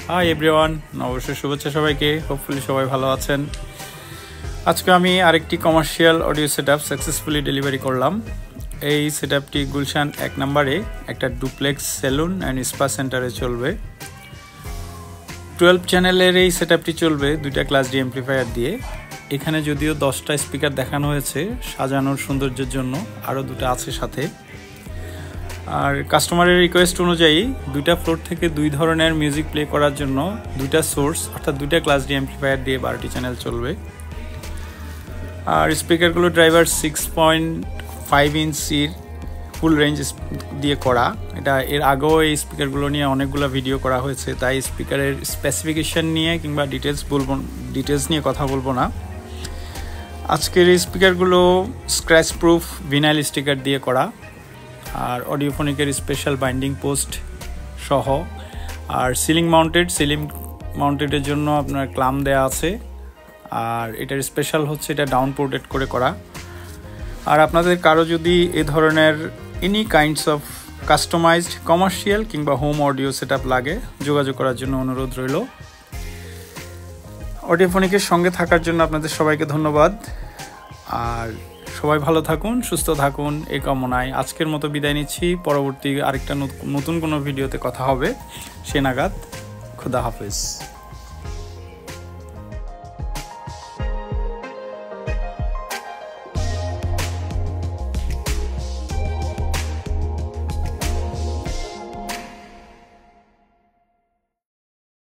Hi everyone, অবশ্যই শুভেচ্ছা সবাইকে। হোপফুলি সবাই ভালো আছেন। আজকে আমি আরেকটি commercial audio setup successfully delivery করলাম। এই সেটআপটি গুলশান 1 নম্বরে একটা ডুপ্লেক্স সেলুন অ্যান্ড স্পা সেন্টারে চলবে। 12 চ্যানেলের এই সেটআপটি চলবে 2টা ক্লাস ডি অ্যাম্প্লিফায়ার দিয়ে। এখানে যদিও 10টা স্পিকার দেখানো হয়েছে সাজানোর সৌন্দর্যের জন্য, আরও 2টা আছে সাথে। আর কাস্টমারের রিকোয়েস্ট অনুযায়ী 2টা ফ্লোর থেকে 2 ধরনের মিউজিক প্লে করার জন্য 2টা সোর্স অর্থাৎ 2টা ক্লাস ডি অ্যাম্প্লিফায়ার দিয়ে 12টি চ্যানেল চলবে। আর স্পিকারগুলো ড্রাইভার 6.5 ইঞ্চির ফুল রেঞ্জ দিয়ে করা। এটা এর আগেও এই স্পিকারগুলো নিয়ে অনেকগুলো ভিডিও করা হয়েছে, তাই স্পিকারের স্পেসিফিকেশন নিয়ে কিংবা ডিটেলস নিয়ে কথা বলবো না। আজকের এই স্পিকারগুলো স্ক্র্যাচ প্রুফ ভিনাইল স্টিকার দিয়ে করা, আর অডিওফোনিকের স্পেশাল বাইন্ডিং পোস্ট সহ। আর সিলিং মাউন্টেডের জন্য আপনার ক্লাম দেয়া আছে। আর এটার স্পেশাল হচ্ছে এটা ডাউন পোর্টেড করে করা। আর আপনাদের কারো যদি এ ধরনের any kinds of customized commercial কিংবা হোম অডিও সেটআপ লাগে, যোগাযোগ করার জন্য অনুরোধ রইল। অডিওফোনিকের সঙ্গে থাকার জন্য আপনাদের সবাইকে ধন্যবাদ। আর সবাই ভালো থাকুন, সুস্থ থাকুন এই কামনায় আজকের মতো বিদায় নিচ্ছি। পরবর্তী আরেকটা নতুন কোনো ভিডিওতে কথা হবে। সে নাগাদ, খুদা হাফেজ।